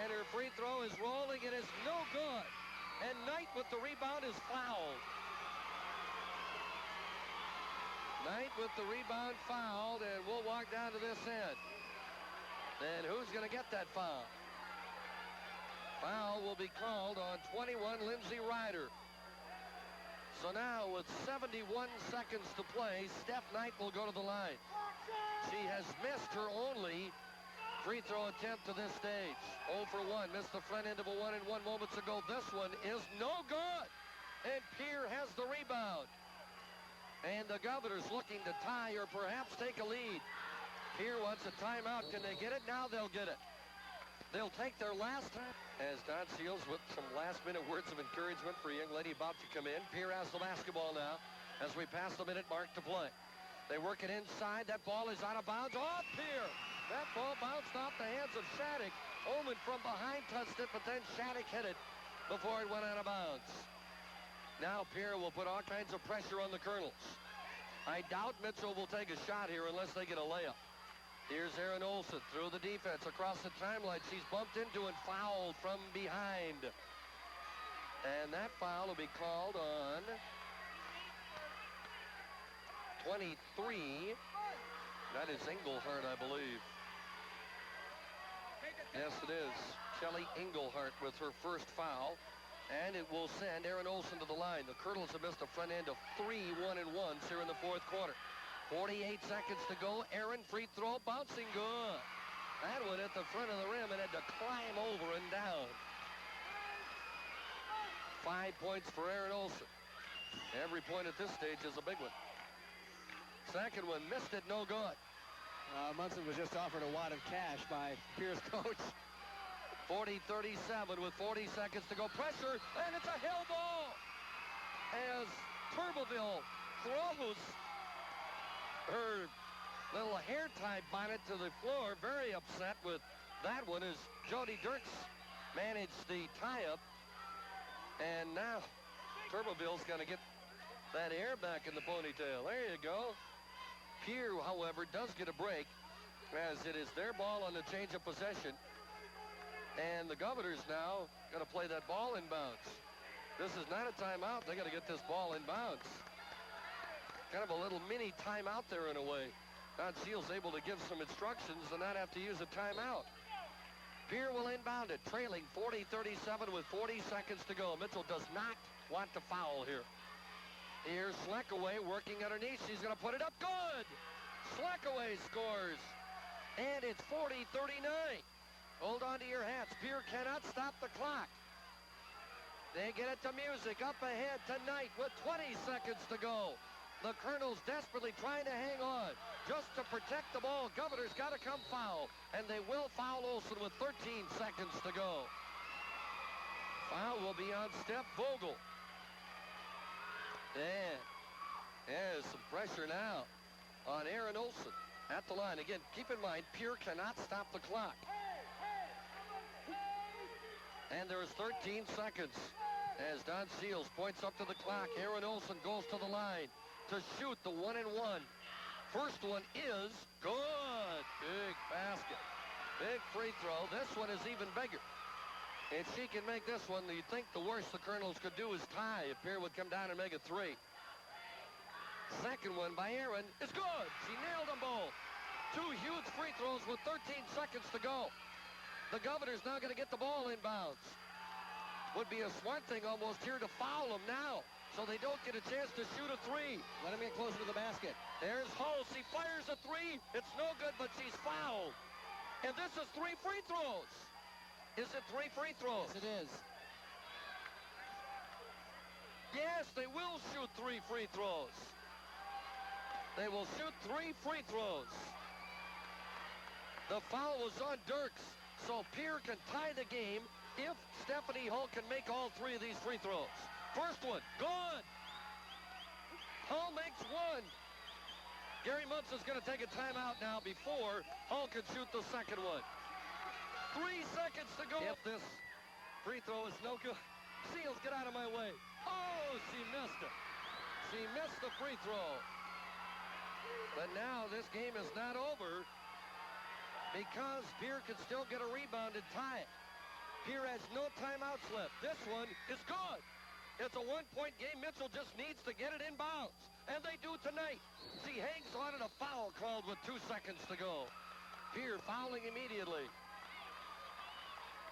[SPEAKER 1] And her free throw is rolling. It is no good. And Knight with the rebound is fouled. Knight with the rebound fouled, and we'll walk down to this end. And who's going to get that foul? Foul will be called on 21, Lindsay Ryder. So now with 71 seconds to play, Steph Knight will go to the line. She has missed her only free throw attempt to this stage. 0 for 1, missed the front end of a 1-and-1 moments ago. This one is no good. And Pierre has the rebound. And the Governors looking to tie or perhaps take a lead. Pierre wants a timeout. Can they get it? Now they'll get it. They'll take their last time. As Don Seals with some last-minute words of encouragement for a young lady about to come in. Pierre has the basketball now as we pass the minute mark to play. They work it inside. That ball is out of bounds. Off Pierre. That ball bounced off the hands of Shattuck. Oman from behind touched it, but then Shattuck hit it before it went out of bounds. Now Pierre will put all kinds of pressure on the Colonels. I doubt Mitchell will take a shot here unless they get a layup. Here's Erin Olsen through the defense across the timeline. She's bumped into and fouled from behind. And that foul will be called on 23. That is Engelhardt, I believe. Yes, it is. Kelly Engelhardt with her first foul. And it will send Erin Olsen to the line. The Colonels have missed a front end of 3 1-and-1s here in the fourth quarter. 48 seconds to go. Erin, free throw, bouncing good. That one at the front of the rim and had to climb over and down. 5 points for Erin Olsen. Every point at this stage is a big one. Second one, missed it, no good.
[SPEAKER 2] Munson was just offered a wad of cash by Pierre's coach.
[SPEAKER 1] 40-37 with 40 seconds to go. Pressure, and it's a hill ball. As Turbeville throws her little hair tie bonnet to the floor. Very upset with that one as Jody Dirks managed the tie-up. And now Turbeville's going to get that hair back in the ponytail. There you go. Pierre, however, does get a break as it is their ball on the change of possession. And the Governors now going to play that ball in bounds. This is not a timeout. They got to get this ball in bounds. Kind of a little mini timeout there in a way. Don Seals able to give some instructions and not have to use a timeout. Pierre will inbound it, trailing 40-37 with 40 seconds to go. Mitchell does not want to foul here. Here's Schleckaway working underneath. She's going to put it up. Good! Schleckaway scores. And it's 40-39. Hold on to your hats. Pierre cannot stop the clock. They get it to Music. Up ahead to Knight with 20 seconds to go. The Colonels desperately trying to hang on just to protect the ball. Governor's got to come foul, and they will foul Olson with 13 seconds to go. Foul will be on Steph Vogel. And there's some pressure now on Aaron Olson at the line. Again, keep in mind, Pierre cannot stop the clock. And there's 13 seconds as Don Seals points up to the clock. Aaron Olson goes to the line to shoot the 1-and-1. First one is good. Big basket. Big free throw. This one is even bigger. If she can make this one, you'd think the worst the Colonels could do is tie if Pierre would come down and make a 3. Second one by Aaron is good. She nailed them both. 2 huge free throws with 13 seconds to go. The Governor's now going to get the ball inbounds. Would be a smart thing almost here to foul them now, so they don't get a chance to shoot a 3.
[SPEAKER 2] Let him get closer to the basket.
[SPEAKER 1] There's Hull. She fires a 3. It's no good, but she's fouled. And this is 3 free throws. Is it 3 free throws?
[SPEAKER 2] Yes, it is.
[SPEAKER 1] Yes, they will shoot 3 free throws. They will shoot 3 free throws. The foul was on Dirks, so Pierre can tie the game if Stephanie Hull can make all 3 of these free throws. First one, good. Hull makes 1. Gary Mutz is going to take a timeout now before Hull can shoot the second one. 3 seconds to go. If this free throw is no good, Seals, get out of my way. Oh, she missed it. She missed the free throw. But now this game is not over because Pierre can still get a rebound and tie it. Pierre has no timeouts left. This one is good. It's a 1-point game. Mitchell just needs to get it in bounds. And they do tonight. She hangs on and a foul called with 2 seconds to go. Pierre fouling immediately.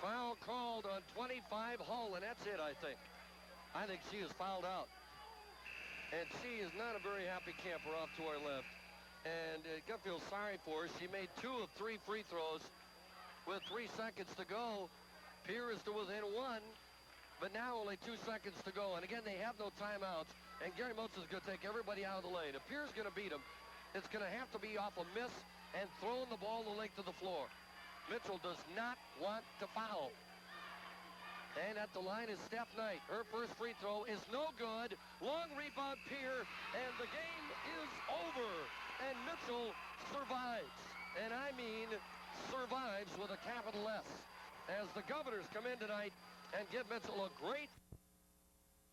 [SPEAKER 1] Foul called on 25 Hull, and that's it, I think. I think she is fouled out. And she is not a very happy camper off to our left. And I feel sorry for her. She made 2 of 3 free throws with 3 seconds to go. Pierre is to within 1, but now only 2 seconds to go. And again, they have no timeouts. And Gary Mutz is going to take everybody out of the lane. If Pierre's going to beat him, it's going to have to be off a miss and throwing the ball the length of the floor. Mitchell does not want to foul. And at the line is Steph Knight. Her first free throw is no good. Long rebound, Pierre, and the game is over. And Mitchell survives. And I mean survives with a capital S. As the Governors come in tonight and give Mitchell a great